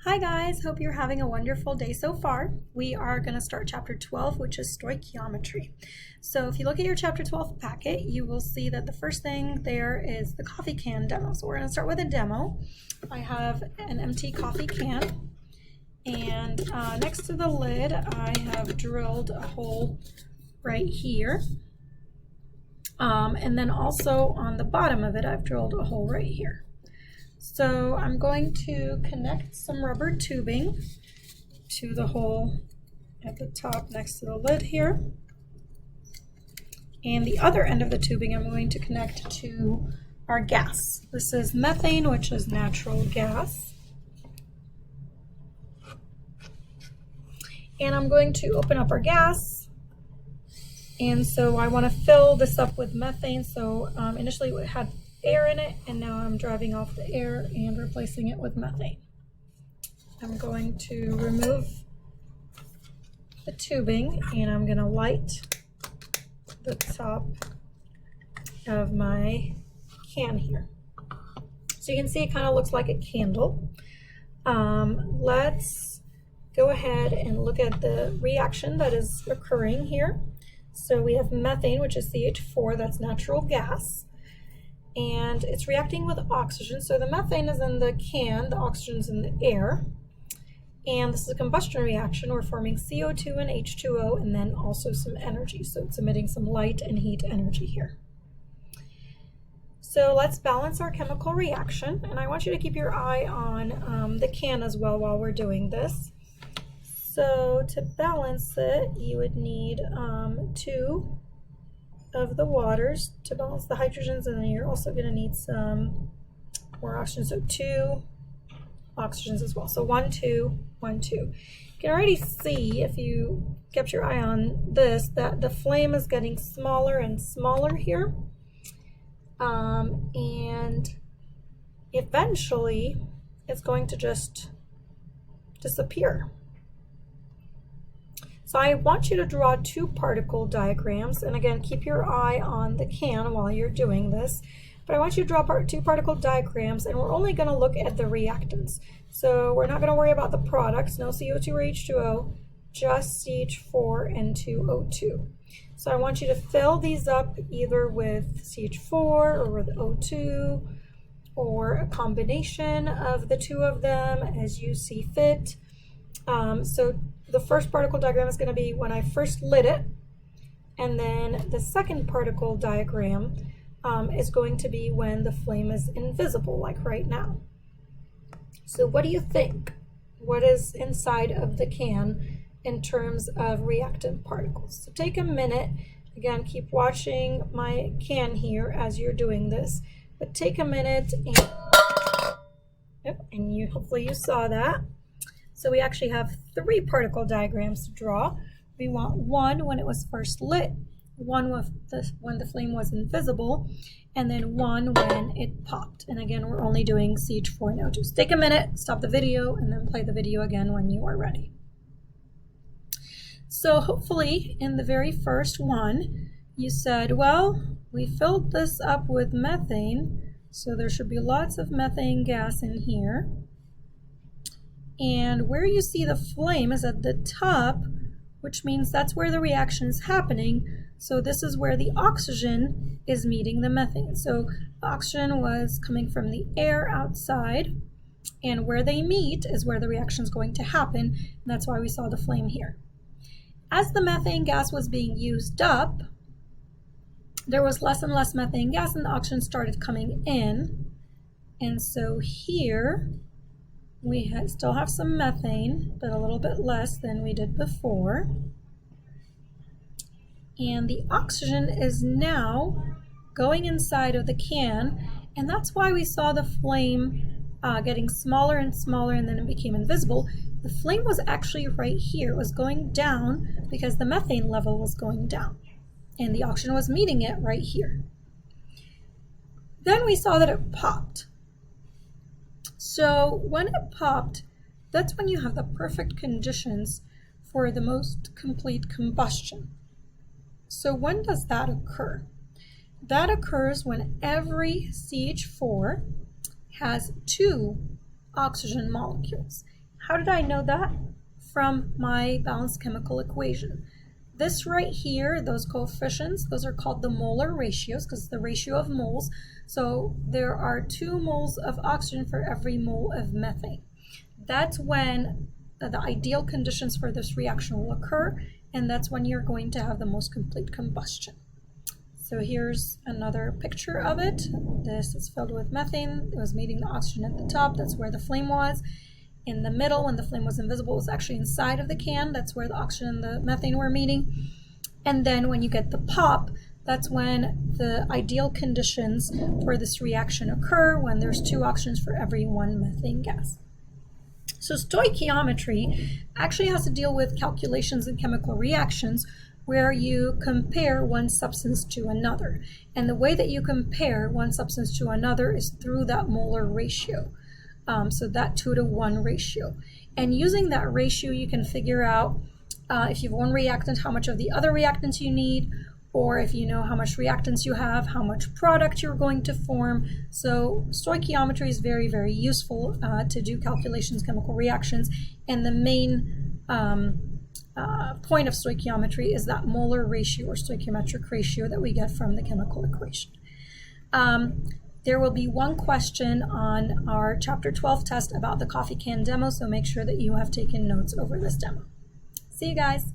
Hi guys, hope you're having a wonderful day so far. We are going to start chapter 12, which is stoichiometry. So if you look at your chapter 12 packet, you will see that the first thing there is the coffee can demo. So we're going to start with a demo. I have an empty coffee can, and next to the lid I have drilled a hole right here. And then also on the bottom of it I've drilled a hole right here. So I'm going to connect some rubber tubing to the hole at the top next to the lid here. And the other end of the tubing I'm going to connect to our gas. This is methane, which is natural gas. And I'm going to open up our gas. And so I want to fill this up with methane. So initially it had air in it, and now I'm driving off the air and replacing it with methane. I'm going to remove the tubing, and I'm going to light the top of my can here. So you can see it kind of looks like a candle. Let's go ahead and look at the reaction that is occurring here. So we have methane, which is CH4, that's natural gas. And it's reacting with oxygen. So the methane is in the can, the oxygen is in the air. And this is a combustion reaction. We're forming CO2 and H2O, and then also some energy. So it's emitting some light and heat energy here. So let's balance our chemical reaction. And I want you to keep your eye on the can as well while we're doing this. So to balance it, you would need 2 of the waters to balance the hydrogens, and then you're also going to need some more oxygen, so 2 oxygens as well. So 1, 2, 1, 2. You can already see, if you kept your eye on this, that the flame is getting smaller and smaller here, and eventually it's going to just disappear. So I want you to draw 2 particle diagrams, and again, keep your eye on the can while you're doing this. But I want you to draw 2 particle diagrams, and we're only going to look at the reactants. So we're not going to worry about the products, no CO2 or H2O, just CH4 and 2O2. So I want you to fill these up either with CH4 or with O2, or a combination of the 2 of them as you see fit. So the first particle diagram is going to be when I first lit it, and then the second particle diagram is going to be when the flame is invisible, like right now. So what do you think? What is inside of the can in terms of reactant particles? So take a minute, again, keep watching my can here as you're doing this, but take a minute and hopefully you saw that. So we actually have 3 particle diagrams to draw. We want 1 when it was first lit, 1 when the flame was invisible, and then 1 when it popped. And again, we're only doing CH4 and O2. So take a minute, stop the video, and then play the video again when you are ready. So hopefully in the very first one, you said, well, we filled this up with methane, so there should be lots of methane gas in here. And where you see the flame is at the top, which means that's where the reaction is happening. So this is where the oxygen is meeting the methane. So the oxygen was coming from the air outside, and where they meet is where the reaction is going to happen. And that's why we saw the flame here. As the methane gas was being used up, there was less and less methane gas, and the oxygen started coming in. And so here we still have some methane, but a little bit less than we did before. And the oxygen is now going inside of the can, and that's why we saw the flame getting smaller and smaller, and then it became invisible. The flame was actually right here. It was going down because the methane level was going down, and the oxygen was meeting it right here. Then we saw that it popped. So when it popped, that's when you have the perfect conditions for the most complete combustion. So when does that occur? That occurs when every CH4 has 2 oxygen molecules. How did I know that? From my balanced chemical equation. This right here, those coefficients, those are called the molar ratios because it's the ratio of moles. So there are 2 moles of oxygen for every mole of methane. That's when the ideal conditions for this reaction will occur, and that's when you're going to have the most complete combustion. So here's another picture of it. This is filled with methane. It was meeting the oxygen at the top. That's where the flame was. In the middle, when the flame was invisible, it was actually inside of the can. That's where the oxygen and the methane were meeting. And then when you get the pop, that's when the ideal conditions for this reaction occur, when there's 2 oxygens for every 1 methane gas. So stoichiometry actually has to deal with calculations in chemical reactions where you compare one substance to another. And the way that you compare one substance to another is through that molar ratio. So that 2-to-1 ratio. And using that ratio, you can figure out if you have one reactant, how much of the other reactants you need, or if you know how much reactants you have, how much product you're going to form. So stoichiometry is very, very useful to do calculations, chemical reactions, and the main point of stoichiometry is that molar ratio or stoichiometric ratio that we get from the chemical equation. There will be one question on our Chapter 12 test about the coffee can demo, so make sure that you have taken notes over this demo. See you guys.